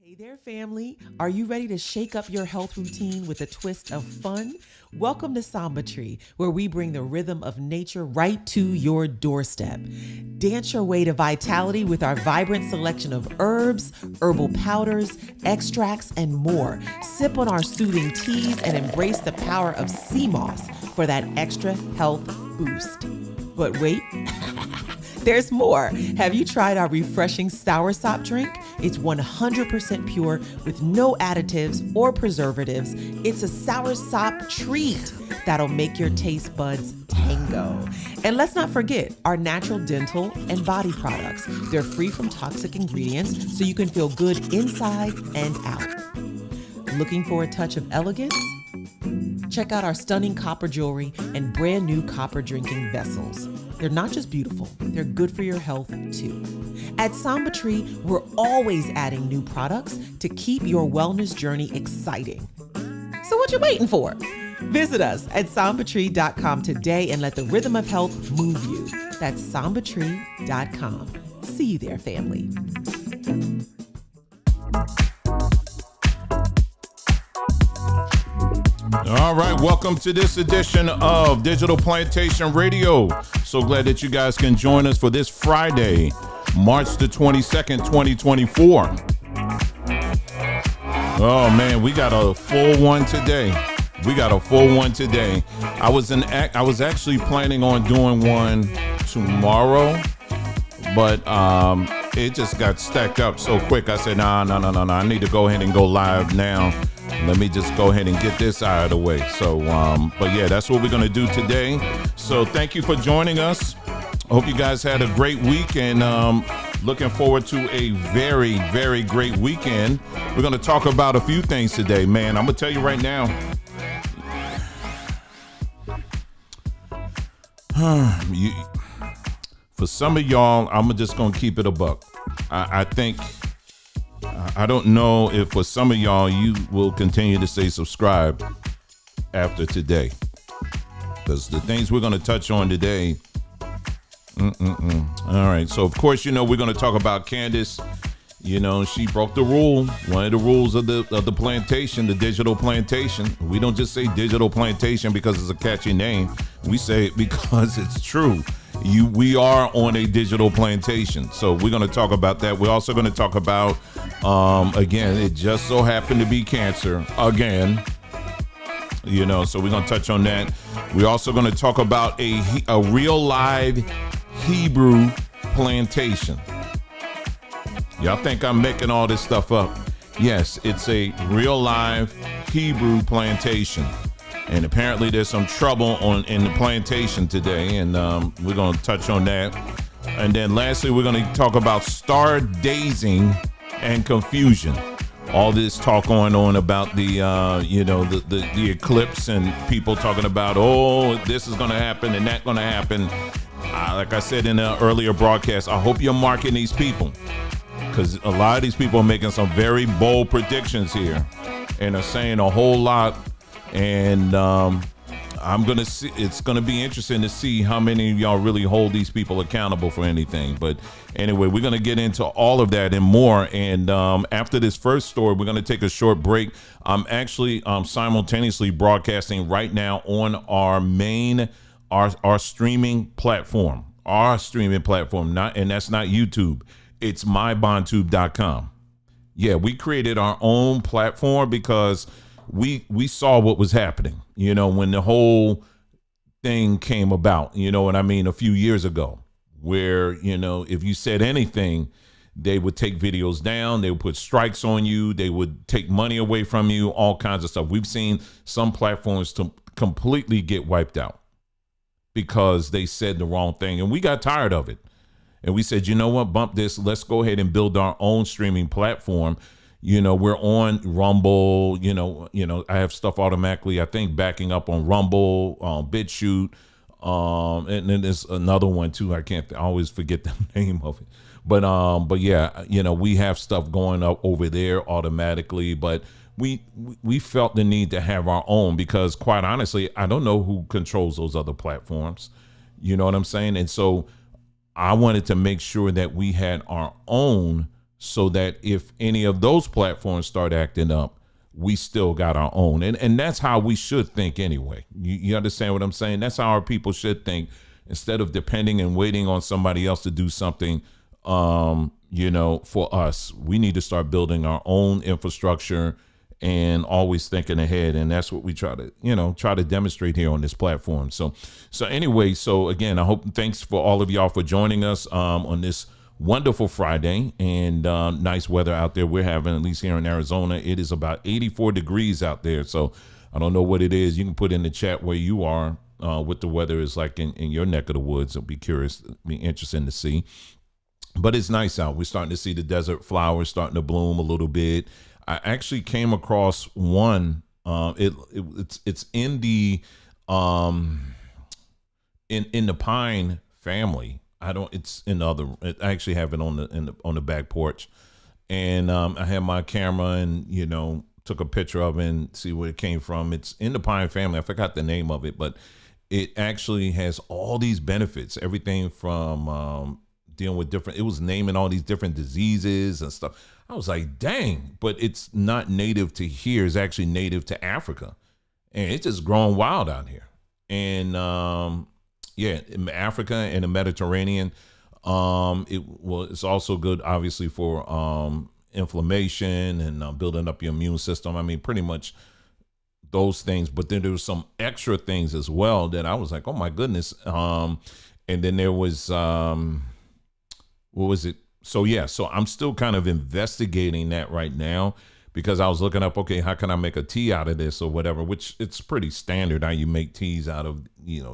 Hey there, family. Are you ready to shake up your health routine with a twist of fun? Welcome to Samba Tree, where we bring the rhythm of nature right to your doorstep. Dance your way to vitality with our vibrant selection of herbs, herbal powders, extracts, and more. Sip on our soothing teas and embrace the power of sea moss for that extra health boost. But wait, there's more. Have you tried our refreshing soursop drink? It's 100% pure with no additives or preservatives. It's a soursop treat that'll make your taste buds tango. And let's not forget our natural dental and body products. They're free from toxic ingredients, so you can feel good inside and out. Looking for a touch of elegance? Check out our stunning copper jewelry and brand new copper drinking vessels. They're not just beautiful, they're good for your health too. At Samba Tree, we're always adding new products to keep your wellness journey exciting. So what you waiting for? Visit us at sambatree.com today and let the rhythm of health move you. That's sambatree.com. See you there, family. All right, welcome to this edition of Digital Plantation Radio. So glad that you guys can join us for this Friday, March the 22nd, 2024. Oh man, we got a full one today. I was actually planning on doing one tomorrow, but it just got stacked up so quick. I said, no. I need to go ahead and go live now. Let me just go ahead and get this out of the way. So, but yeah, that's what we're going to do today. So thank you for joining us. I hope you guys had a great week and looking forward to a very, very great weekend. We're going to talk about a few things today, man. I'm going to tell you right now. For some of y'all, I'm just going to keep it a buck. I think... I don't know if for some of y'all, you will continue to say subscribe after today. Because the things we're going to touch on today. All right. So, of course, we're going to talk about Candace. She broke the rule. One of the rules of the plantation, the digital plantation. We don't just say digital plantation because it's a catchy name. We say it because it's true. We are on a digital plantation. So we're going to talk about that. We're also going to talk about, again, it just so happened to be cancer again, so we're going to touch on that. We're also going to talk about a real live Hebrew plantation. Y'all think I'm making all this stuff up? Yes, it's a real live Hebrew plantation. And apparently there's some trouble in the plantation today, and we're going to touch on that. And then lastly, we're going to talk about star dazing and confusion. All this talk going on about the eclipse and people talking about, oh, this is going to happen and that going to happen. Like I said in an earlier broadcast, I hope you're marking these people, because a lot of these people are making some very bold predictions here and are saying a whole lot. And I'm going to see, it's going to be interesting to see how many of y'all really hold these people accountable for anything. But anyway, we're going to get into all of that and more. And after this first story, we're going to take a short break. I'm actually simultaneously broadcasting right now on our main, our streaming platform, and that's not YouTube. It's mybondtube.com. Yeah, we created our own platform because we saw what was happening, when the whole thing came about, what I mean, a few years ago, where, if you said anything, they would take videos down, they would put strikes on you, they would take money away from you, all kinds of stuff. We've seen some platforms to completely get wiped out because they said the wrong thing, and we got tired of it. And we said, you know what, bump this, let's go ahead and build our own streaming platform. We're on Rumble, I have stuff automatically, I think, backing up on Rumble, BitChute, and then there's another one too. I always forget the name of it. But yeah, we have stuff going up over there automatically, but we felt the need to have our own because, quite honestly, I don't know who controls those other platforms. You know what I'm saying? And so I wanted to make sure that we had our own so that if any of those platforms start acting up, we still got our own. And that's how we should think anyway. You understand what I'm saying? That's how our people should think. Instead of depending and waiting on somebody else to do something, for us, we need to start building our own infrastructure and always thinking ahead. And that's what we try to demonstrate here on this platform. So anyway, so again, thanks for all of y'all for joining us on this wonderful Friday, and nice weather out there. We're having, at least here in Arizona, it is about 84 degrees out there. So I don't know what it is. You can put in the chat where you are, what the weather is like in your neck of the woods. I'll be curious, be interesting to see. But it's nice out. We're starting to see the desert flowers starting to bloom a little bit. I actually came across one. It's in the in the pine family. It's in other. I actually have it on the back porch, and I had my camera and took a picture of it and see where it came from. It's in the pine family. I forgot the name of it, but it actually has all these benefits. Everything from dealing with different. It was naming all these different diseases and stuff. I was like, dang! But it's not native to here. It's actually native to Africa, and it's just growing wild out here. And in Africa and the Mediterranean. It's also good, obviously, for inflammation and building up your immune system. I mean, pretty much those things. But then there was some extra things as well that I was like, oh my goodness. And then there was what was it? So I'm still kind of investigating that right now, because I was looking up, okay, how can I make a tea out of this or whatever, which it's pretty standard how you make teas out of,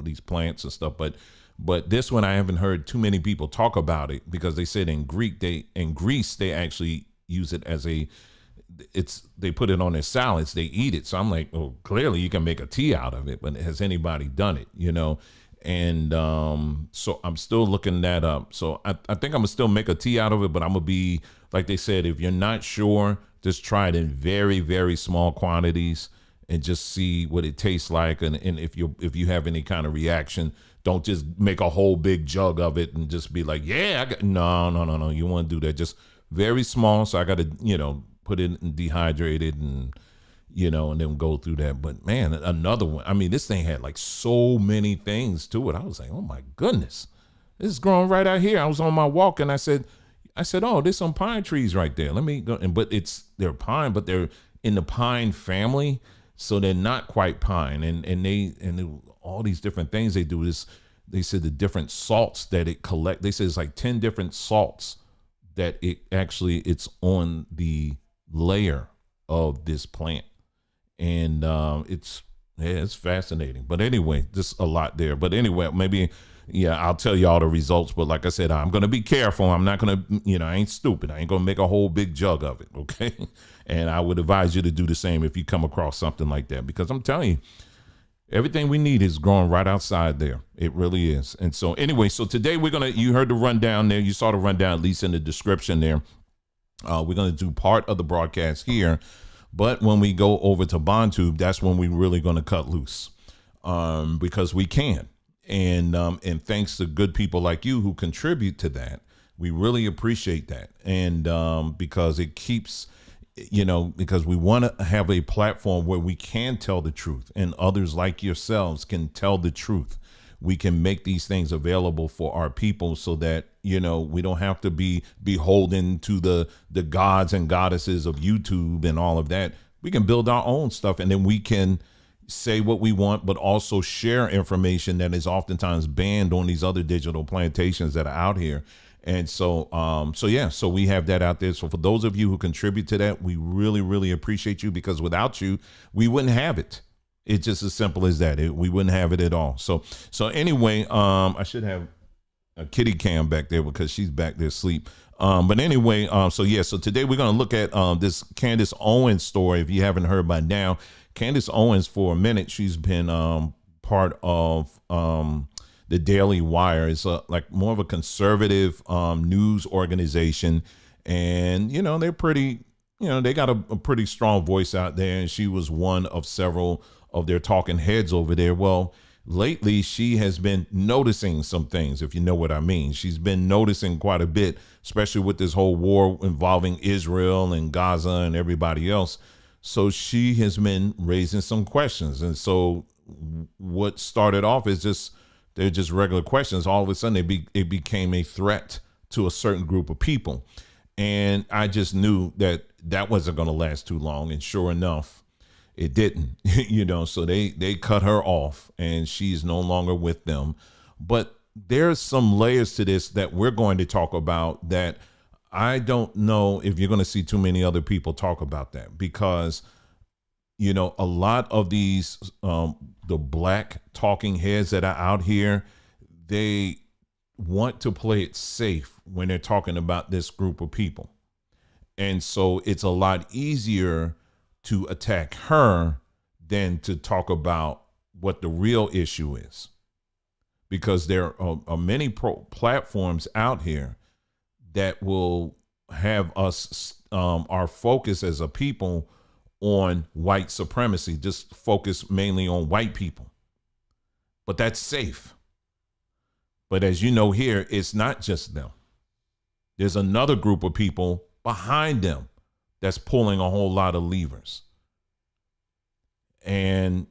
these plants and stuff. But this one, I haven't heard too many people talk about it, because they said in Greece, they actually use it as they put it on their salads, they eat it. So I'm like, well, clearly you can make a tea out of it, but has anybody done it, And so I'm still looking that up. So I think I'm gonna still make a tea out of it, but I'm gonna be, like they said, if you're not sure, just try it in very, very small quantities and just see what it tastes like. And if you have any kind of reaction, don't just make a whole big jug of it and just be like, no. You want to do that. Just very small. So I got to, put it in dehydrated and then go through that. But man, another one. I mean, this thing had like so many things to it. I was like, oh my goodness, this is growing right out here. I was on my walk and I said, oh, there's some pine trees right there. Let me go. But they're pine, but they're in the pine family. So they're not quite pine. And all these different things they do is, they said the different salts that it collect. They said it's like 10 different salts that it's on the layer of this plant. And it's fascinating. But anyway, just a lot there. But anyway, maybe, I'll tell you all the results. But like I said, I'm going to be careful. I'm not going to, I ain't stupid. I ain't going to make a whole big jug of it. Okay. And I would advise you to do the same if you come across something like that, because I'm telling you, everything we need is growing right outside there. It really is. And so anyway, so today you heard the rundown there. You saw the rundown, at least in the description there. We're going to do part of the broadcast here. But when we go over to BondTube, that's when we're really going to cut loose, because we can. And thanks to good people like you who contribute to that, we really appreciate that. And because it keeps, because we want to have a platform where we can tell the truth, and others like yourselves can tell the truth. We can make these things available for our people so that, we don't have to be beholden to the gods and goddesses of YouTube and all of that. We can build our own stuff, and then we can say what we want, but also share information that is oftentimes banned on these other digital plantations that are out here. And so we have that out there. So for those of you who contribute to that, we really, really appreciate you, because without you, we wouldn't have it. It's just as simple as that. We wouldn't have it at all. So anyway, I should have a kitty cam back there because she's back there asleep. But anyway, so today we're going to look at this Candace Owens story. If you haven't heard by now, Candace Owens, for a minute, she's been part of the Daily Wire. It's like more of a conservative news organization. And, they're pretty, they got a pretty strong voice out there. And she was one of several of their talking heads over there. Well, lately she has been noticing some things, if you know what I mean. She's been noticing quite a bit, especially with this whole war involving Israel and Gaza and everybody else. So she has been raising some questions. And so what started off is they're just regular questions. All of a sudden it became a threat to a certain group of people. And I just knew that wasn't going to last too long. And sure enough, it didn't, so they cut her off and she's no longer with them. But there's some layers to this that we're going to talk about that I don't know if you're going to see too many other people talk about that, because, a lot of these, the black talking heads that are out here, they want to play it safe when they're talking about this group of people. And so it's a lot easier to attack her than to talk about what the real issue is, because there are many platforms out here that will have us our focus as a people on white supremacy, just focus mainly on white people. But that's safe. But as you know here, it's not just them. There's another group of people behind them that's pulling a whole lot of levers. And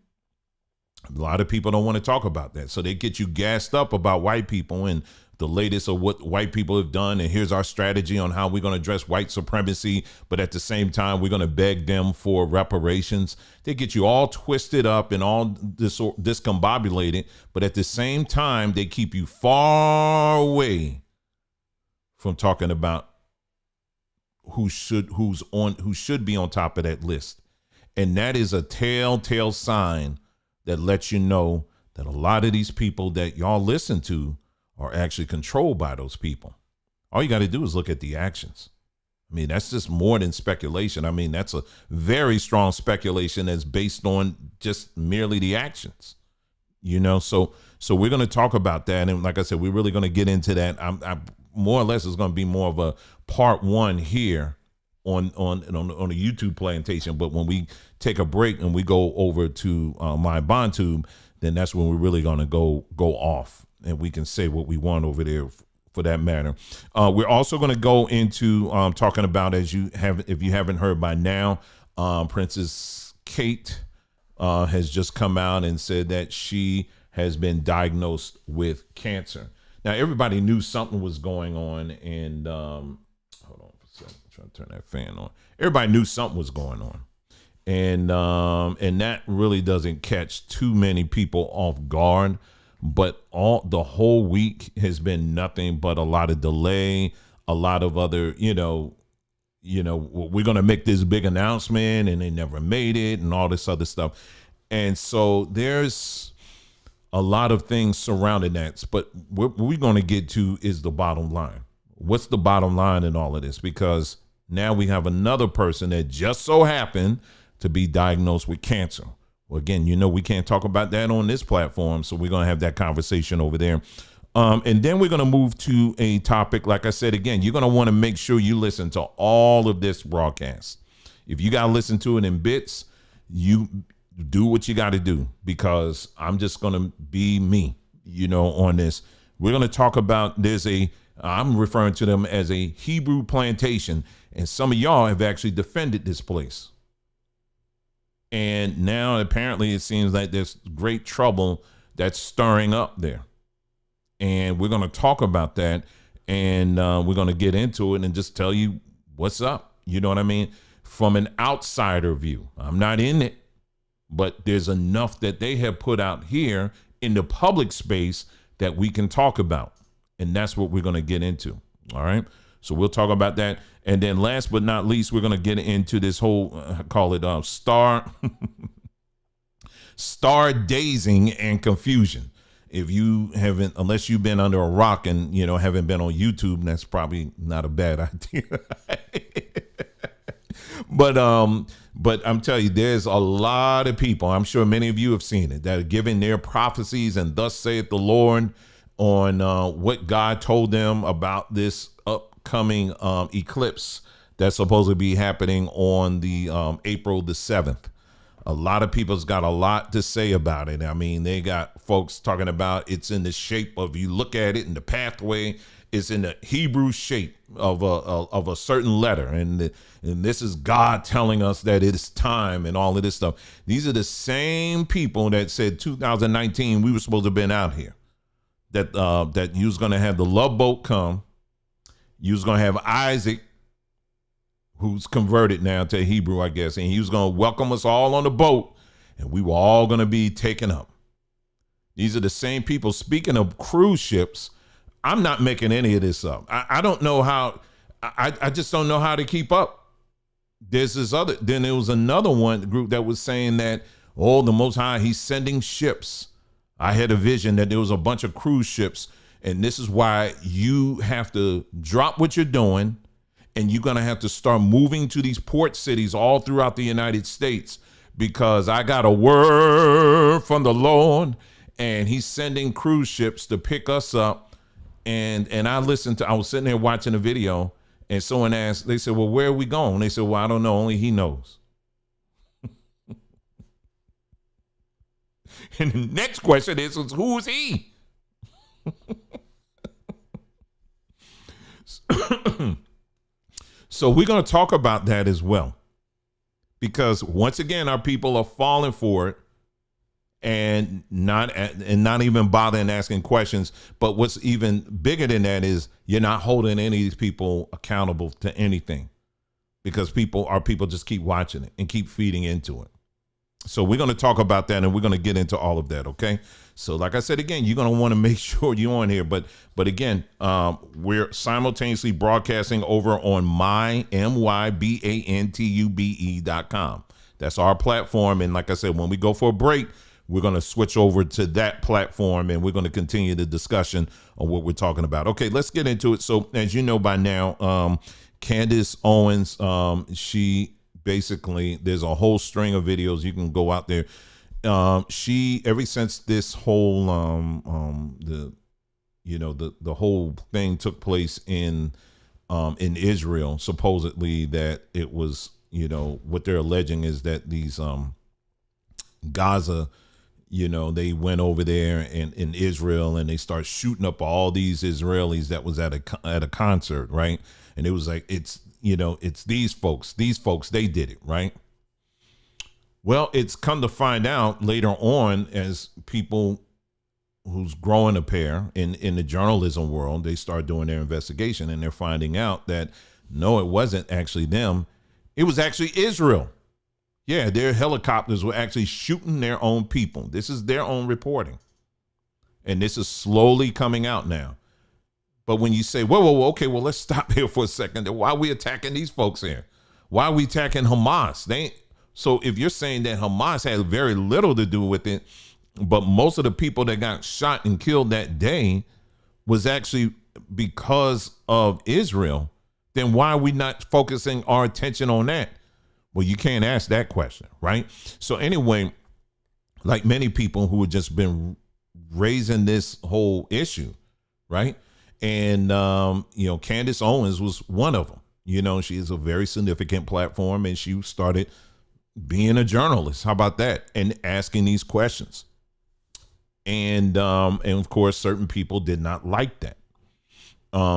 a lot of people don't want to talk about that. So they get you gassed up about white people and the latest of what white people have done. And here's our strategy on how we're going to address white supremacy. But at the same time, we're going to beg them for reparations. They get you all twisted up and all discombobulated. But at the same time, they keep you far away from talking about who should be on top of that list. And that is a telltale sign that lets you know that a lot of these people that y'all listen to are actually controlled by those people. All you got to do is look at the actions. I mean, that's just more than speculation. I mean, that's a very strong speculation that's based on just merely the actions, so we're going to talk about that. And like I said, we're really going to get into that. I more or less is going to be more of a part one here on the YouTube plantation. But when we take a break and we go over to my BondTube, then that's when we're really going to go off and we can say what we want over there for that matter. We're also going to go into talking about, if you haven't heard by now, Princess Kate has just come out and said that she has been diagnosed with cancer. Now, everybody knew something was going on, and hold on for a second, I'm trying to turn that fan on. Everybody knew something was going on, and that really doesn't catch too many people off guard. But the whole week has been nothing but a lot of delay, a lot of other, we're going to make this big announcement and they never made it and all this other stuff. And so there's a lot of things surrounding that. But what we're going to get to is the bottom line. What's the bottom line in all of this? Because now we have another person that just so happened to be diagnosed with cancer. Well, again, we can't talk about that on this platform, so we're going to have that conversation over there. And then we're going to move to a topic. Like I said, again, you're going to want to make sure you listen to all of this broadcast. If you got to listen to it in bits, you do what you got to do, because I'm just going to be me, on this. We're going to talk about, I'm referring to them as a Hebrew plantation, and some of y'all have actually defended this place. And now apparently it seems like there's great trouble that's stirring up there. And we're going to talk about that, and we're going to get into it and just tell you what's up. You know what I mean? From an outsider view. I'm not in it, but there's enough that they have put out here in the public space that we can talk about. And that's what we're going to get into. All right. So we'll talk about that. And then last but not least, we're going to get into this whole, call it star dazing and confusion. If you haven't, unless you've been under a rock and, haven't been on YouTube, that's probably not a bad idea. But I'm telling you, there's a lot of people, I'm sure many of you have seen it, that are giving their prophecies and thus saith the Lord on what God told them about this upcoming eclipse that's supposed to be happening on the April the 7th. A lot of people's got a lot to say about it. I mean, they got folks talking about it's in the shape of, you look at it in the pathway, it's in the Hebrew shape of a certain letter. And this is God telling us that it's time and all of this stuff. These are the same people that said 2019, we were supposed to have been out here. That you was going to have the love boat come. You was going to have Isaac, who's converted now to Hebrew, I guess, and he was going to welcome us all on the boat, and we were all going to be taken up. These are the same people. Speaking of cruise ships, I'm not making any of this up. I don't know how, I just don't know how to keep up. There's this other, then there was another group that was saying that, oh, the Most High, he's sending ships. I had a vision that there was a bunch of cruise ships, and this is why you have to drop what you're doing, and you're going to have to start moving to these port cities all throughout the United States, because I got a word from the Lord, and he's sending cruise ships to pick us up. And I was sitting there watching a video, and someone asked, they said, well, where are we going? They said, well, I don't know. Only he knows. And the next question is who's he? So we're going to talk about that as well, because once again, our people are falling for it and not even bothering asking questions. But what's even bigger than that is you're not holding any of these people accountable to anything, because our people just keep watching it and keep feeding into it. So we're going to talk about that, and we're going to get into all of that. Okay. So like I said, again, you're going to want to make sure you're on here. But again, we're simultaneously broadcasting over on mybantube.com. That's our platform. And like I said, when we go for a break, we're going to switch over to that platform, and we're going to continue the discussion on what we're talking about. Okay, let's get into it. So as you know by now, Candace Owens, she basically, there's a whole string of videos. You can go out there. She, ever since this whole the whole thing took place in Israel, supposedly that it was, what they're alleging is that these Gaza, they went over there in Israel, and they start shooting up all these Israelis that was at a concert, right? And it was like, it's these folks, they did it, right? Well, it's come to find out later on, as people who's growing a pair in the journalism world, they start doing their investigation, and they're finding out that no, it wasn't actually them. It was actually Israel. Yeah, their helicopters were actually shooting their own people. This is their own reporting. And this is slowly coming out now. But when you say, whoa, okay, well, let's stop here for a second. Why are we attacking these folks here? Why are we attacking Hamas? So if you're saying that Hamas had very little to do with it, but most of the people that got shot and killed that day was actually because of Israel, then why are we not focusing our attention on that? Well, you can't ask that question, right? So anyway, like many people who have just been raising this whole issue, right? And, Candace Owens was one of them. She is a very significant platform, and she started being a journalist. How about that? And asking these questions. And of course, certain people did not like that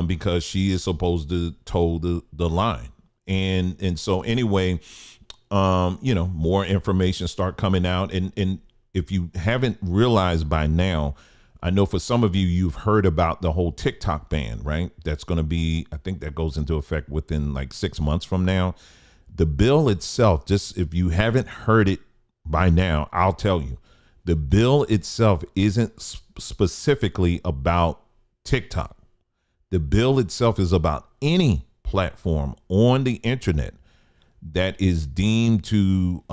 because she is supposed to toe the line. And so anyway, more information start coming out. And if you haven't realized by now, I know for some of you, you've heard about the whole TikTok ban, right? That's going to be, I think that goes into effect within like 6 months from now. The bill itself, just if you haven't heard it by now, I'll tell you, the bill itself isn't specifically about TikTok. The bill itself is about any platform on the internet that is deemed to,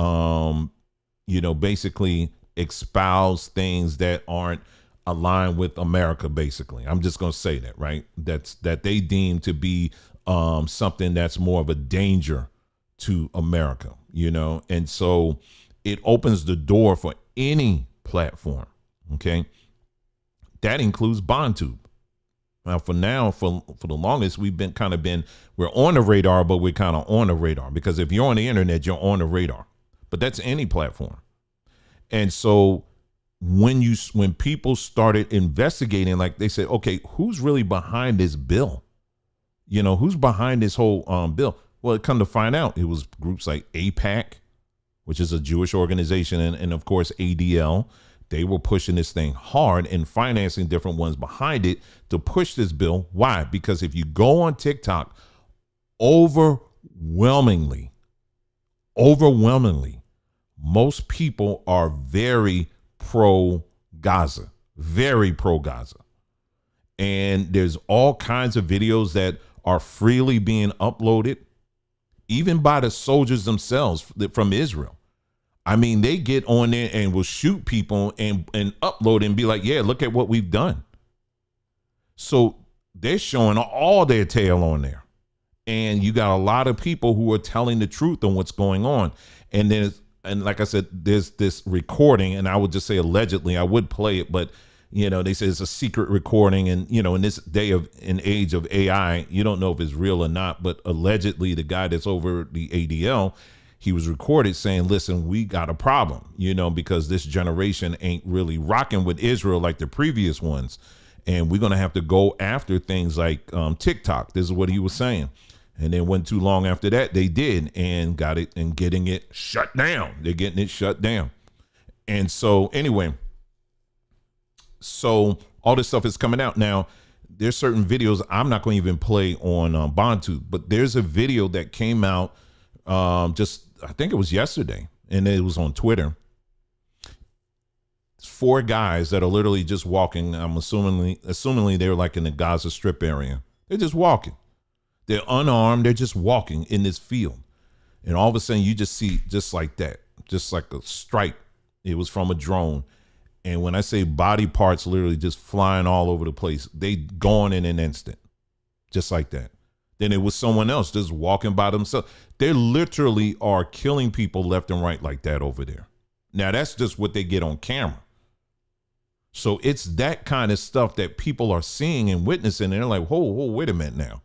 basically espouse things that aren't aligned with America. Basically, I'm just going to say that, right? That they deem to be something that's more of a danger to America, and so it opens the door for any platform. Okay, that includes BondTube. Now, for the longest, we're on the radar, but we're kind of on the radar, because if you're on the internet, you're on the radar. but that's any platform. And so when people started investigating, like they said, okay, who's really behind this bill? Who's behind this whole bill? Well, it come to find out, it was groups like AIPAC, which is a Jewish organization, and of course ADL. They were pushing this thing hard and financing different ones behind it to push this bill. Why? Because if you go on TikTok, overwhelmingly, most people are very pro-Gaza, very pro-Gaza. And there's all kinds of videos that are freely being uploaded, even by the soldiers themselves from Israel. I mean, they get on there and will shoot people and upload and be like, yeah, look at what we've done. So they're showing all their tail on there. And you got a lot of people who are telling the truth on what's going on. And like I said, there's this recording, and I would just say allegedly, I would play it, but they say it's a secret recording. And, in this in age of AI, you don't know if it's real or not, but allegedly the guy that's over the ADL, he was recorded saying, listen, we got a problem, because this generation ain't really rocking with Israel like the previous ones. And we're going to have to go after things like TikTok. This is what he was saying. And then wasn't too long after that, they did and got it and getting it shut down. They're getting it shut down. And so anyway, so all this stuff is coming out. Now, there's certain videos I'm not going to even play on Bantu, but there's a video that came out I think it was yesterday, and it was on Twitter. It's 4 guys that are literally just walking. I'm assumingly they're like in the Gaza Strip area. They're just walking. They're unarmed. They're just walking in this field. And all of a sudden you just see just like that, just like a strike. It was from a drone. And when I say body parts literally just flying all over the place, they gone in an instant, just like that. Then it was someone else just walking by themselves. They literally are killing people left and right like that over there. Now, that's just what they get on camera. So it's that kind of stuff that people are seeing and witnessing. And they're like, whoa, wait a minute now.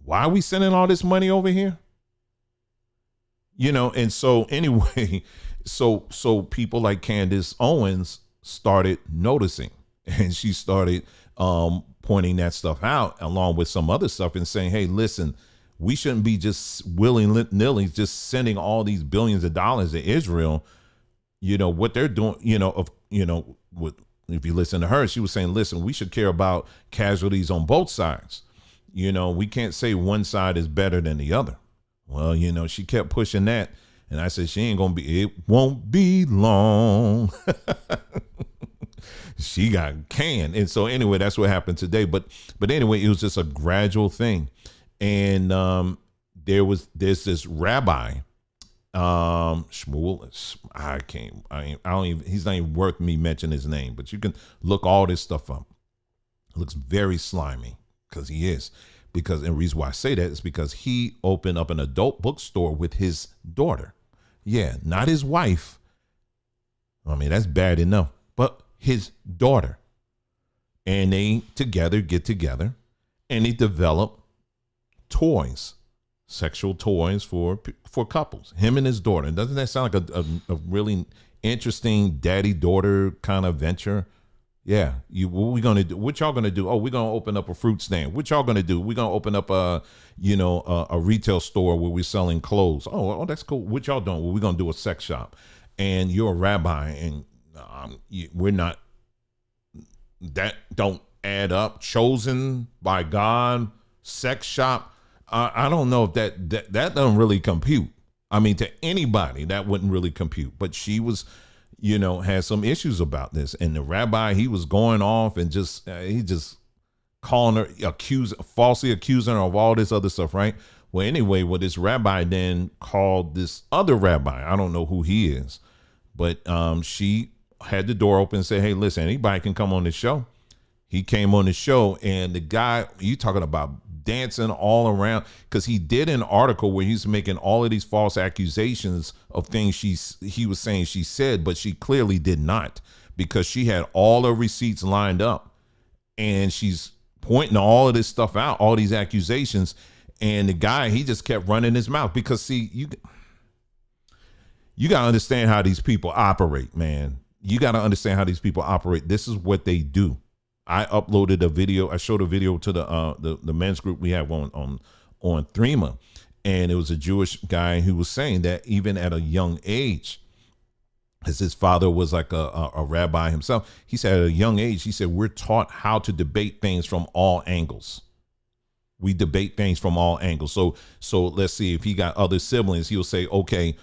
Why are we sending all this money over here? And so anyway, so people like Candace Owens started noticing, and she started pointing that stuff out along with some other stuff and saying, hey, listen, we shouldn't be just willy-nilly just sending all these billions of dollars to Israel. What they're doing, if you listen to her, she was saying, listen, we should care about casualties on both sides. We can't say one side is better than the other. Well, she kept pushing that. And I said, it won't be long. She got canned. And so anyway, that's what happened today. But anyway, it was just a gradual thing. And there's this rabbi, Shmuel. He's not even worth me mentioning his name, but you can look all this stuff up. It looks very slimy, because he is. And the reason why I say that is because he opened up an adult bookstore with his daughter. Yeah, not his wife. I mean, that's bad enough, but his daughter. And they get together and they develop toys, sexual toys for couples, him and his daughter. And doesn't that sound like a really interesting daddy-daughter kind of venture? Yeah. What we gonna do? What y'all gonna do? Oh, we're gonna open up a fruit stand. What y'all gonna do? We're gonna open up a retail store where we're selling clothes. Oh, that's cool. What y'all doing? Well, we're gonna do a sex shop. And you're a rabbi, and we're not. That don't add up. Chosen by God, sex shop. I don't know if that doesn't really compute. I mean, to anybody that wouldn't really compute. But she was, had some issues about this, and the rabbi, he was going off and he just calling her, falsely accusing her of all this other stuff, right? Well, anyway, this rabbi then called this other rabbi. I don't know who he is, but she had the door open and said, hey, listen, anybody can come on the show. He came on the show, and the guy, you talking about dancing all around, because he did an article where he's making all of these false accusations of things he was saying she said, but she clearly did not, because she had all her receipts lined up, and she's pointing all of this stuff out, all these accusations, and the guy, he just kept running his mouth, because see, you You got to understand how these people operate, man. You got to understand how these people operate. This is what they do. I uploaded a video. I showed a video to the men's group we have on Threema, and it was a Jewish guy who was saying that even at a young age, as his father was like a rabbi himself, he said at a young age, he said, we're taught how to debate things from all angles. We debate things from all angles. So let's see, if he got other siblings, he'll say, okay,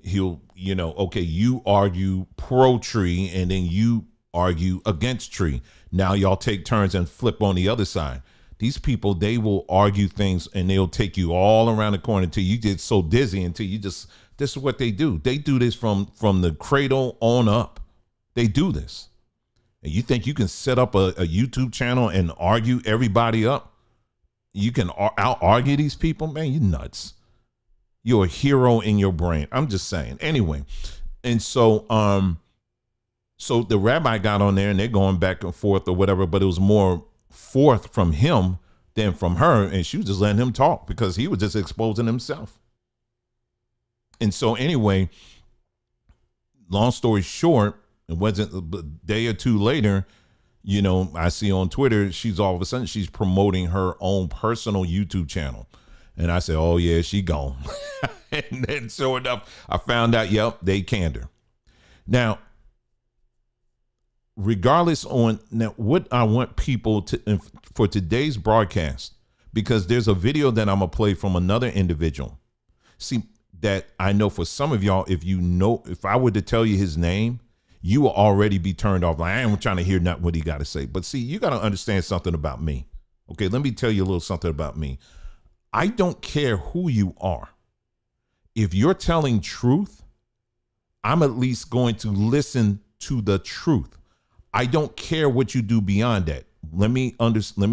you argue pro tree and then you argue against tree. Now y'all take turns and flip on the other side. These people, they will argue things and they'll take you all around the corner until you get so dizzy, until you just, this is what they do. They do this from the cradle on up. They do this. And you think you can set up a YouTube channel and argue everybody up? You can out argue these people? Man, you nuts. You're a hero in your brain. I'm just saying. Anyway, and so so the rabbi got on there and they're going back and forth or whatever, but it was more forth from him than from her, and she was just letting him talk because he was just exposing himself. And so anyway, long story short, it wasn't a day or two later, I see on Twitter, she's all of a sudden, she's promoting her own personal YouTube channel. And I said, oh yeah, she gone. And then sure enough, I found out, yep, they canned her. Now, regardless on now, what I want people to, for today's broadcast, because there's a video that I'm gonna play from another individual. See, that I know for some of y'all, if I were to tell you his name, you will already be turned off. Like, I ain't trying to hear not what he got to say. But see, you got to understand something about me. Okay, let me tell you a little something about me. I don't care who you are. If you're telling truth, I'm at least going to listen to the truth. I don't care what you do beyond that. Let me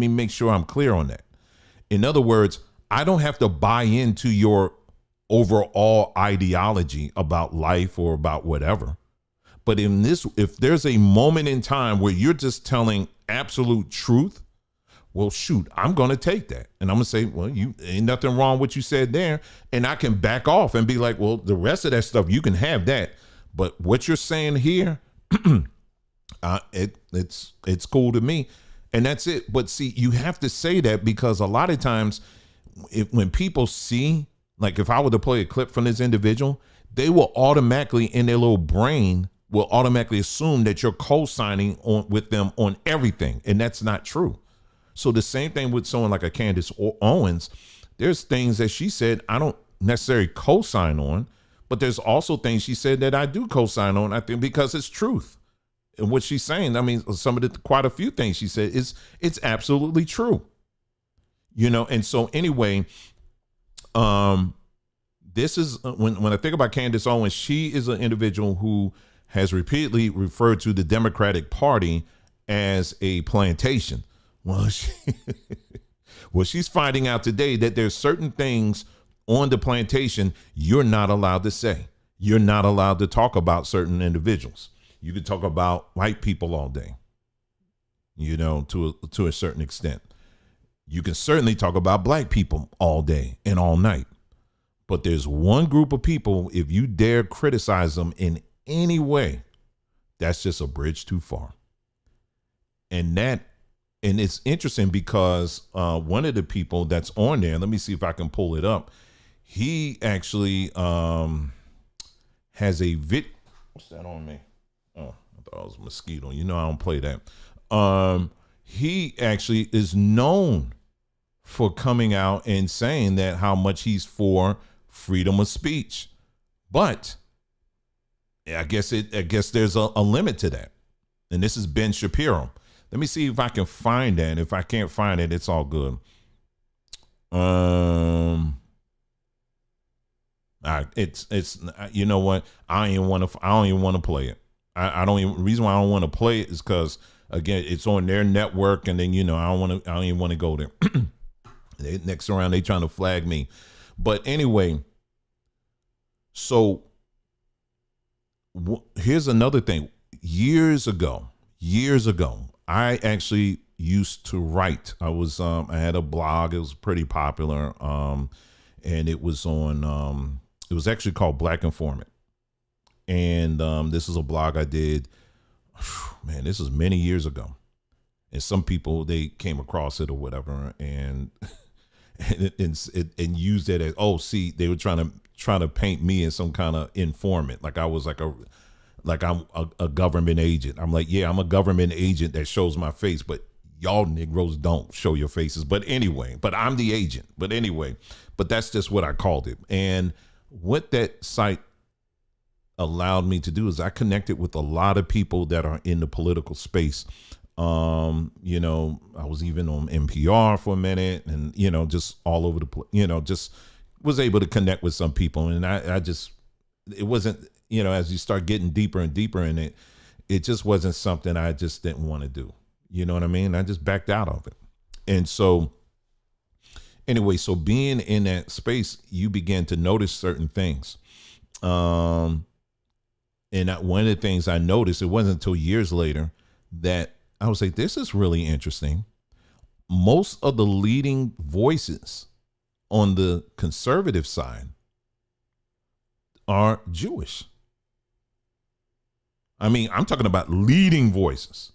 make sure I'm clear on that. In other words, I don't have to buy into your overall ideology about life or about whatever. But if there's a moment in time where you're just telling absolute truth, well, shoot, I'm going to take that. And I'm going to say, well, you ain't nothing wrong with what you said there. And I can back off and be like, well, the rest of that stuff, you can have that. But what you're saying here, it's cool to me. And that's it. But see, you have to say that because a lot of times when people see, like if I were to play a clip from this individual, they will automatically in their little brain will automatically assume that you're co-signing with them on everything. And that's not true. So the same thing with someone like a Candace Owens, there's things that she said I don't necessarily co-sign on, but there's also things she said that I do co-sign on, I think, because it's truth. And what she's saying, I mean, quite a few things she said it's absolutely true. And so anyway, this is when I think about Candace Owens, she is an individual who has repeatedly referred to the Democratic Party as a plantation. Well, she's finding out today that there's certain things on the plantation you're not allowed to say. You're not allowed to talk about certain individuals. You could talk about white people all day, to a certain extent. You can certainly talk about black people all day and all night. But there's one group of people, if you dare criticize them in any way, that's just a bridge too far. And it's interesting because one of the people that's on there, let me see if I can pull it up. He actually has a what's that on me? Oh, I thought it was a mosquito. I don't play that. He actually is known for coming out and saying that how much he's for freedom of speech. But I guess there's a limit to that. And this is Ben Shapiro. Let me see if I can find that. If I can't find it, it's all good. It's you know what? I don't even want to play it. The reason why I don't want to play it is because again, it's on their network, and then I don't even want to go there. Next around, they trying to flag me. But anyway, so here's another thing. Years ago, I actually used to write. I had a blog. It was pretty popular. And it was on, it was actually called Black Informant. And this is a blog I did. Man, this was many years ago. And some people, they came across it or whatever, and and used it as, oh, see, they were trying to paint me as some kind of informant, like I was like I'm a government agent. I'm like, yeah, I'm a government agent that shows my face, but y'all Negroes don't show your faces. But anyway, but I'm the agent. But anyway, but that's just what I called it. And what that site allowed me to do is I connected with a lot of people that are in the political space. You know, I was even on NPR for a minute, and, you know, just all over just was able to connect with some people. And I just, it wasn't, you know, as you start getting deeper and deeper in it, it just wasn't something I just didn't want to do. You know what I mean? I just backed out of it. And so anyway, so being in that space, you begin to notice certain things. And one of the things I noticed, it wasn't until years later that I was like, this is really interesting. Most of the leading voices on the conservative side are Jewish. I mean, I'm talking about leading voices.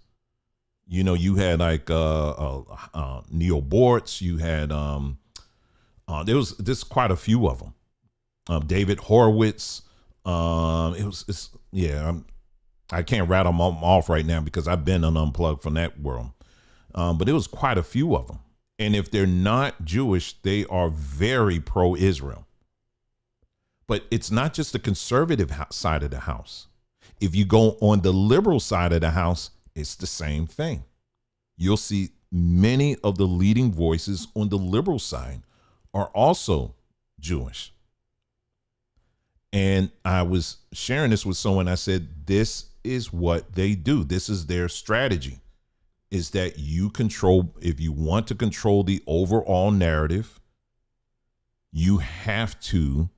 You know, you had like Neil Bortz, you had there was just quite a few of them. David Horowitz. I can't rattle them off right now because I've been unplugged from that world. But it was quite a few of them. And if they're not Jewish, they are very pro-Israel. But it's not just the conservative side of the house. If you go on the liberal side of the house, it's the same thing. You'll see many of the leading voices on the liberal side are also Jewish. And I was sharing this with someone. I said, this is what they do. This is their strategy, is that you control, if you want to control the overall narrative, you have to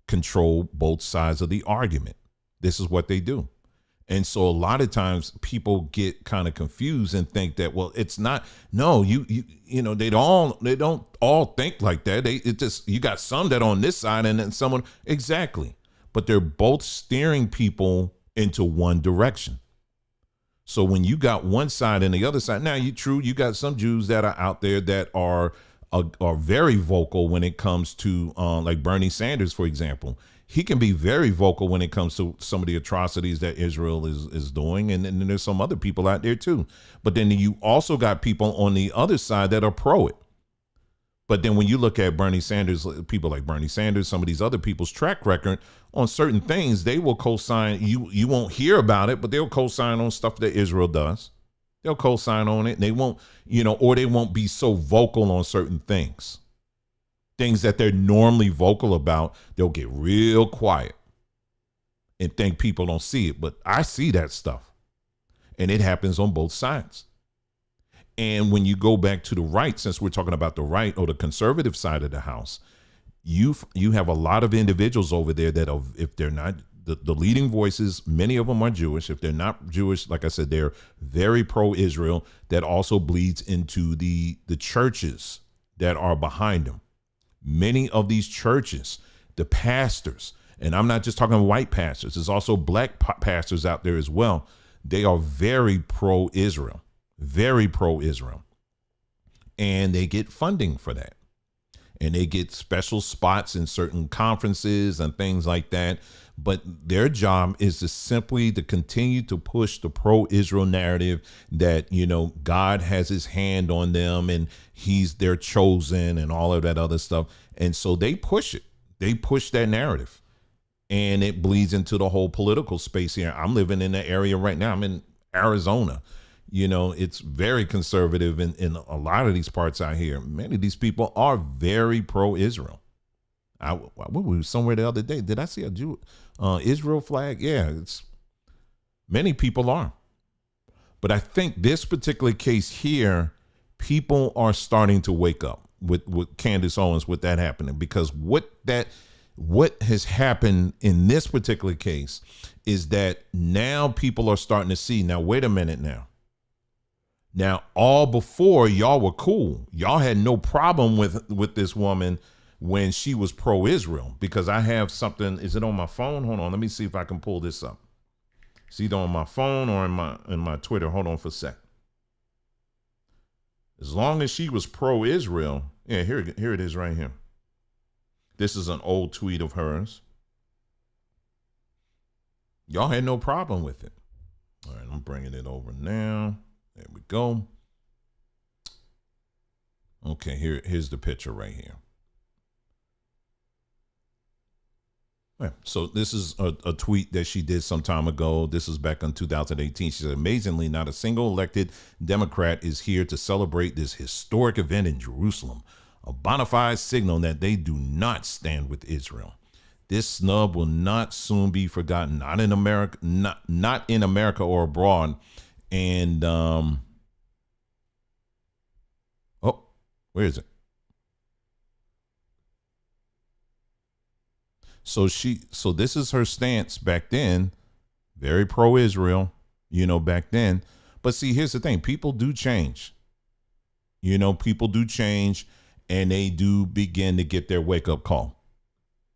control both sides of the argument. This is what they do. And so a lot of times people get kind of confused and think that, well, it's not, no, you know, they don't all think like that. You got some that are on this side and then someone, exactly. But they're both steering people into one direction. So when you got one side and the other side, now you got some Jews that are out there that are very vocal when it comes to like Bernie Sanders, for example. He can be very vocal when it comes to some of the atrocities that Israel is doing. And then there's some other people out there too. But then you also got people on the other side that are pro it. But then when you look at Bernie Sanders, people like Bernie Sanders, some of these other people's track record on certain things, they will co-sign. You won't hear about it, but they'll co-sign on stuff that Israel does. They'll co-sign on it. And they won't, or they won't be so vocal on certain things. Things that they're normally vocal about, they'll get real quiet and think people don't see it. But I see that stuff. And it happens on both sides. And when you go back to the right, since we're talking about the right or the conservative side of the house, you have a lot of individuals over there that are, if they're not the leading voices, many of them are Jewish. If they're not Jewish, like I said, they're very pro-Israel. That also bleeds into the churches that are behind them. Many of these churches, the pastors, and I'm not just talking white pastors, there's also black pastors out there as well. They are very pro-Israel, very pro-Israel. And they get funding for that. And they get special spots in certain conferences and things like that. But their job is to continue to push the pro-Israel narrative that, God has his hand on them and they're chosen and all of that other stuff. And so they push it. They push that narrative. And it bleeds into the whole political space here. I'm living in the area right now. I'm in Arizona. It's very conservative in a lot of these parts out here. Many of these people are very pro-Israel. We were somewhere the other day. Did I see a Israel flag? Yeah, many people are. But I think this particular case here, people are starting to wake up with Candace Owens, with that happening, because what has happened in this particular case is that now people are starting to see, now, wait a minute now. Now, all before, y'all were cool. Y'all had no problem with this woman when she was pro-Israel, because I have something. Is it on my phone? Hold on. Let me see if I can pull this up. It's either on my phone or in my Twitter. Hold on for a sec. As long as she was pro-Israel, yeah, here it is right here. This is an old tweet of hers. Y'all had no problem with it. All right, I'm bringing it over now. There we go. Okay, here's the picture right here. Right, so this is a tweet that she did some time ago. This is back in 2018. She said, amazingly, not a single elected Democrat is here to celebrate this historic event in Jerusalem, a bona fide signal that they do not stand with Israel. This snub will not soon be forgotten, not in America, not in America or abroad. And oh, where is it? So this is her stance back then, very pro-Israel, back then. But see, here's the thing. People do change. People do change, and they do begin to get their wake-up call.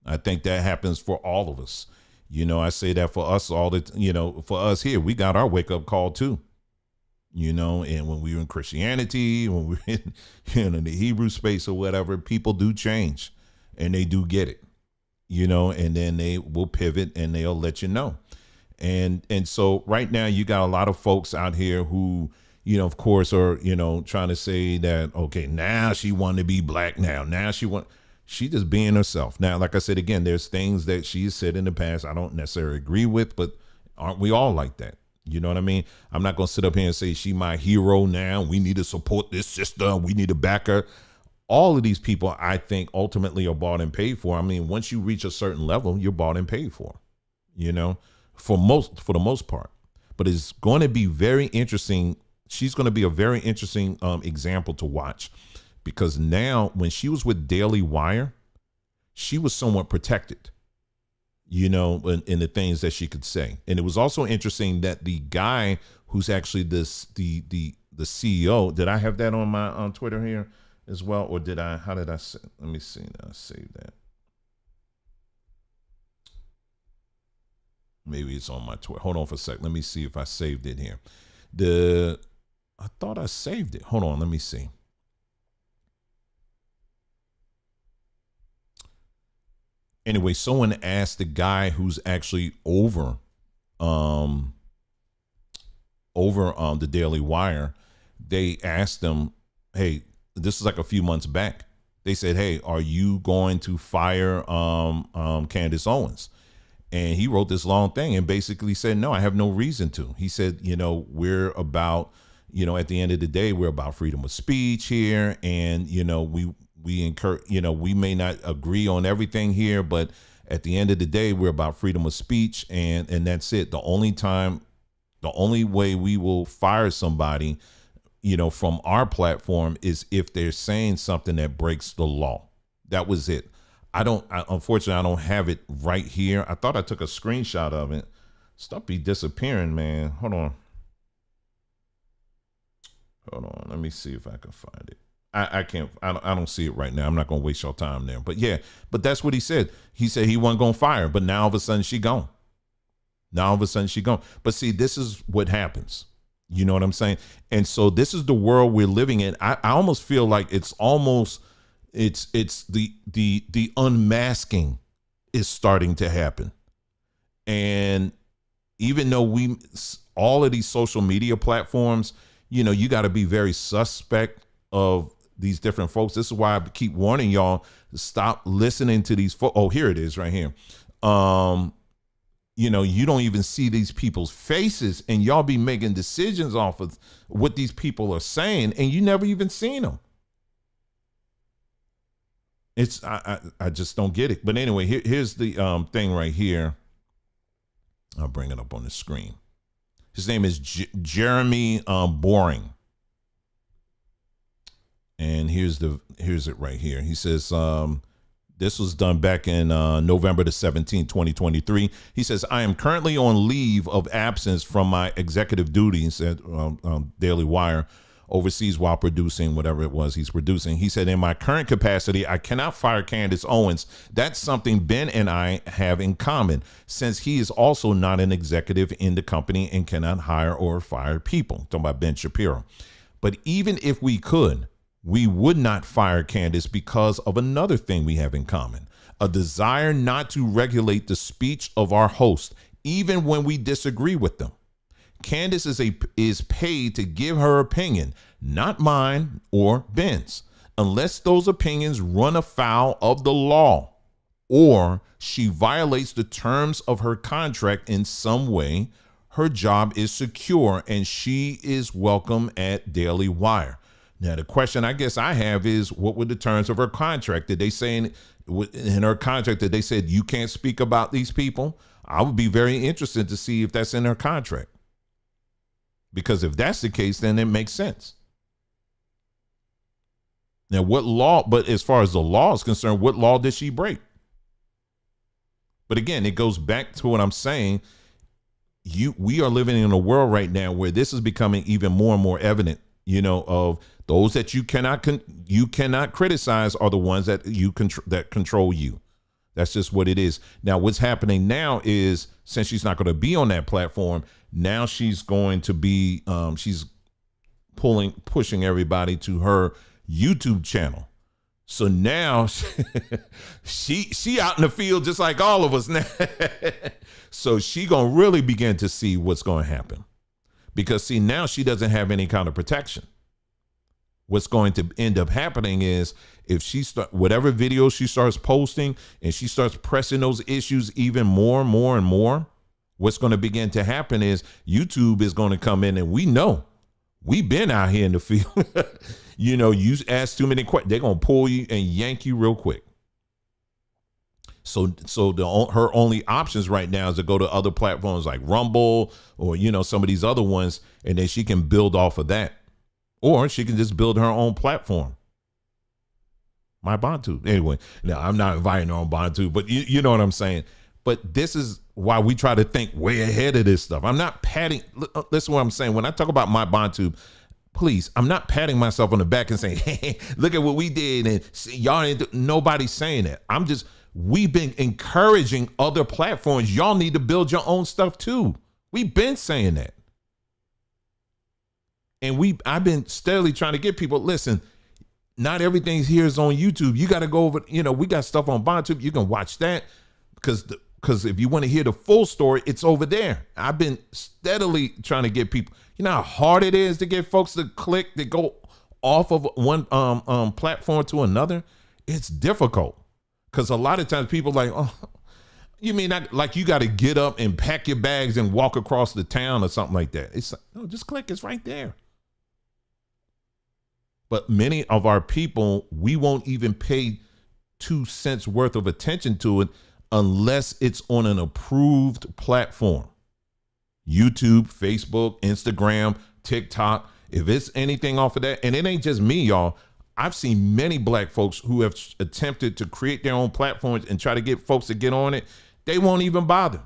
I think that happens for all of us. I say that for us for us here, we got our wake-up call too. And when we were in Christianity, when we were in the Hebrew space or whatever, people do change, and they do get it. And then they will pivot and they'll let you know. And so right now you got a lot of folks out here who, of course, are, trying to say that, okay, now she wanted to be black now. Now she just being herself. Now, like I said, again, there's things that she's said in the past I don't necessarily agree with, but aren't we all like that? You know what I mean? I'm not going to sit up here and say she my hero now. We need to support this sister. We need to back her. All of these people, I think, ultimately are bought and paid for. I mean, once you reach a certain level, you're bought and paid for, for the most part. But it's going to be very interesting. She's going to be a very interesting example to watch, because now when she was with Daily Wire, she was somewhat protected, in the things that she could say. And it was also interesting that the guy who's actually the CEO, did I have that on Twitter here as well, or let me see. Now I saved that. Maybe it's on my Twitter. Hold on for a sec. Let me see if I saved it here. I thought I saved it. Hold on. Let me see. Anyway, someone asked the guy who's actually over the Daily Wire. They asked him, hey, this is like a few months back. They said, hey, are you going to fire Candace Owens? And he wrote this long thing and basically said, no, I have no reason to. He said, we're about, at the end of the day, we're about freedom of speech here. And, we encourage, we may not agree on everything here, but at the end of the day, we're about freedom of speech. And that's it. The only way we will fire somebody, from our platform is if they're saying something that breaks the law. That was it. Unfortunately, I don't have it right here. I thought I took a screenshot of it. Stuff be disappearing, man. Hold on. Let me see if I can find it. I can't. I don't see it right now. I'm not going to waste your time there. But yeah, but that's what he said. He said he wasn't going to fire, but now all of a sudden she gone. But see, this is what happens. You know what I'm saying? And so this is the world we're living in. I almost feel like it's the unmasking is starting to happen. And even though all of these social media platforms, you got to be very suspect of these different folks. This is why I keep warning y'all to stop listening to these folks. Oh, here it is right here. You don't even see these people's faces, and y'all be making decisions off of what these people are saying, and you never even seen them. I just don't get it. But anyway, here's the thing right here. I'll bring it up on the screen. His name is Jeremy Boring. And here's it right here. He says, this was done back in November the 17th, 2023. He says, I am currently on leave of absence from my executive duties at Daily Wire overseas while producing whatever it was he's producing. He said, in my current capacity, I cannot fire Candace Owens. That's something Ben and I have in common, since he is also not an executive in the company and cannot hire or fire people. Talking about Ben Shapiro. But even if we could, we would not fire Candace because of another thing we have in common: a desire not to regulate the speech of our host, even when we disagree with them. Candace is paid to give her opinion, not mine or Ben's, unless those opinions run afoul of the law or she violates the terms of her contract in some way. Her job is secure and she is welcome at Daily Wire. Now, the question I guess I have is, what were the terms of her contract? Did they say in her contract that they said you can't speak about these people? I would be very interested to see if that's in her contract. Because if that's the case, then it makes sense. Now, what law, but as far as the law is concerned, what law did she break? But again, it goes back to what I'm saying. We are living in a world right now where this is becoming even more and more evident, of those that you cannot criticize are the ones that that control you. That's just what it is. Now, what's happening now is, since she's not going to be on that platform, now she's going to be, she's pushing everybody to her YouTube channel. So now she out in the field just like all of us now. So she going to really begin to see what's going to happen, because see, now she doesn't have any kind of protection. What's going to end up happening is, if she whatever videos she starts posting and she starts pressing those issues even more and more and more, what's going to begin to happen is YouTube is going to come in, and we've been out here in the field. You ask too many questions, they're going to pull you and yank you real quick. So her only options right now is to go to other platforms like Rumble or, some of these other ones, and then she can build off of that. Or she can just build her own platform. My Bantu. Anyway, now I'm not inviting her on Bantu, but you know what I'm saying. But this is why we try to think way ahead of this stuff. I'm not patting, listen what I'm saying. When I talk about my Bantu, please, I'm not patting myself on the back and saying, hey, look at what we did. And y'all ain't, nobody's saying that. We've been encouraging other platforms. Y'all need to build your own stuff too. We've been saying that. And I've been steadily trying to get people, listen, not everything here is on YouTube. You got to go over, we got stuff on Bantu. You can watch that, because if you want to hear the full story, it's over there. I've been steadily trying to get people, you know how hard it is to get folks to click, to go off of one platform to another. It's difficult, because a lot of times people like, oh, you mean like you got to get up and pack your bags and walk across the town or something like that. It's like, no, just click. It's right there. But many of our people, we won't even pay 2 cents worth of attention to it unless it's on an approved platform. YouTube, Facebook, Instagram, TikTok. If it's anything off of that, and it ain't just me, y'all. I've seen many black folks who have attempted to create their own platforms and try to get folks to get on it. They won't even bother.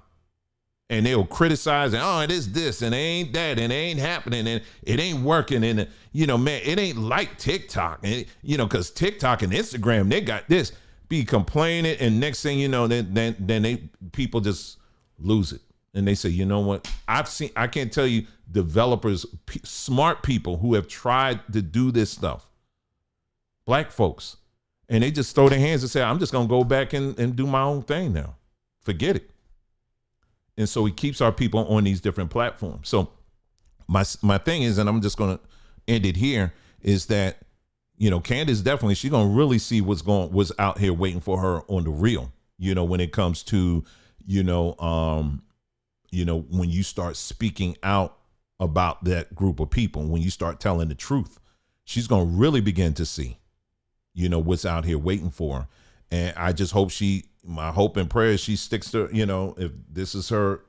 And they'll criticize, and it is this, and it ain't that, and it ain't happening, and it ain't working, and man, it ain't like TikTok, and because TikTok and Instagram, they got this, be complaining, and next thing you know, then people just lose it, and they say, you know what? I can't tell you, developers, smart people who have tried to do this stuff, black folks, and they just throw their hands and say, I'm just gonna go back and do my own thing now. Forget it. And so it keeps our people on these different platforms. So my thing is, and I'm just going to end it here, is that, Candace definitely, she's going to really see what's out here waiting for her on the real, when it comes to, when you start speaking out about that group of people, when you start telling the truth, she's going to really begin to see, what's out here waiting for her. And I just hope my hope and prayer is she sticks to, if this is her,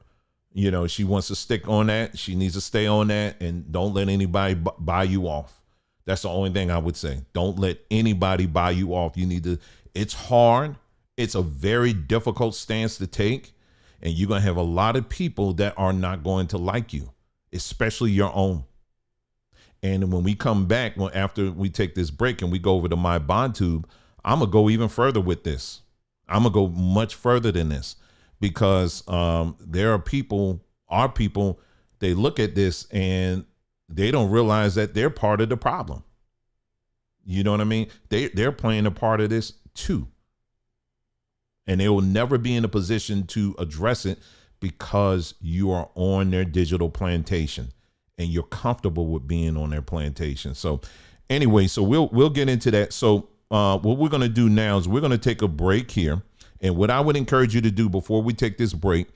she wants to stick on that, she needs to stay on that, and don't let anybody buy you off. That's the only thing I would say. Don't let anybody buy you off. It's hard. It's a very difficult stance to take. And you're going to have a lot of people that are not going to like you, especially your own. And when we come back, after we take this break and we go over to my BondTube, I'm going to go even further with this. I'm going to go much further than this, because there are people, they look at this and they don't realize that they're part of the problem. You know what I mean? They're playing a part of this too. And they will never be in a position to address it because you are on their digital plantation and you're comfortable with being on their plantation. So anyway, so we'll get into that. So what we're going to do now is we're going to take a break here. And what I would encourage you to do before we take this break,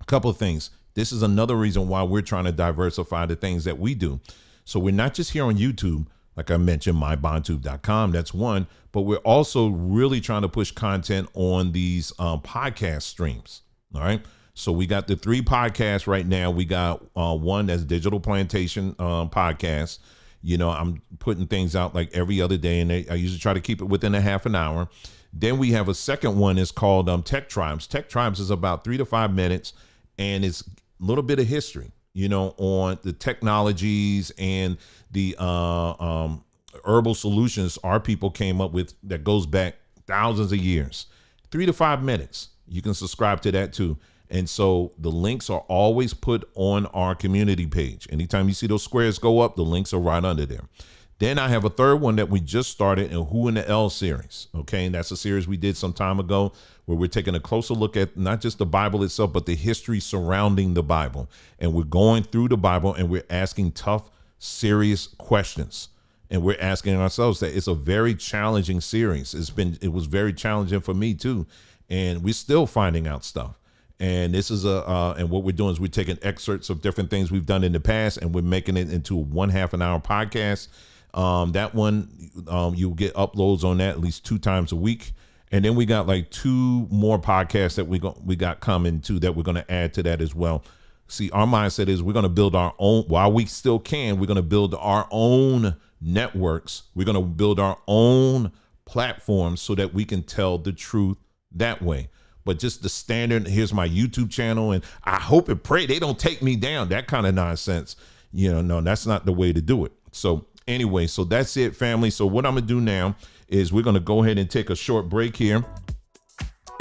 a couple of things. This is another reason why we're trying to diversify the things that we do. So we're not just here on YouTube, like I mentioned, mybondtube.com. That's one. But we're also really trying to push content on these podcast streams. All right. So we got the 3 podcasts right now. We got one that's Digital Plantation podcast. You know, I'm putting things out like every other day, and I usually try to keep it within a half an hour. Then we have a second one is called Tech Tribes. Tech Tribes is about 3 to 5 minutes, and it's a little bit of history, you know, on the technologies and the herbal solutions our people came up with that goes back thousands of years. 3 to 5 minutes. You can subscribe to that too. And so the links are always put on our community page. Anytime you see those squares go up, the links are right under there. Then I have a third one that we just started, a Who in the L series. Okay. And that's a series we did some time ago where we're taking a closer look at not just the Bible itself, but the history surrounding the Bible. And we're going through the Bible and we're asking tough, serious questions. And we're asking ourselves that. It's a very challenging series. It was very challenging for me too. And we're still finding out stuff. And this is and what we're doing is we're taking excerpts of different things we've done in the past and we're making it into a 1/2 hour podcast. That one, you'll get uploads on that at least 2 times a week. And then we got like 2 more podcasts that we got coming too that we're going to add to that as well. See, our mindset is we're going to build our own, while we still can, we're going to build our own networks. We're going to build our own platforms so that we can tell the truth that way. But just the standard, here's my YouTube channel, and I hope and pray they don't take me down. That kind of nonsense. You know, no, that's not the way to do it. So anyway, so that's it, family. So what I'm going to do now is we're going to go ahead and take a short break here.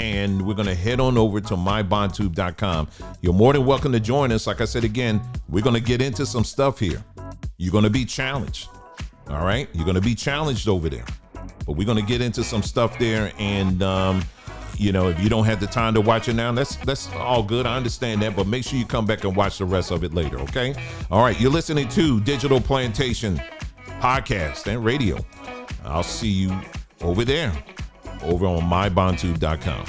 And we're going to head on over to mybondtube.com. You're more than welcome to join us. Like I said, again, we're going to get into some stuff here. You're going to be challenged. All right. You're going to be challenged over there. But we're going to get into some stuff there. And, you know, if you don't have the time to watch it now, that's all good. I understand that. But make sure you come back and watch the rest of it later. OK. All right. You're listening to Digital Plantation Podcast and Radio. I'll see you over there. Over on mybondtube.com.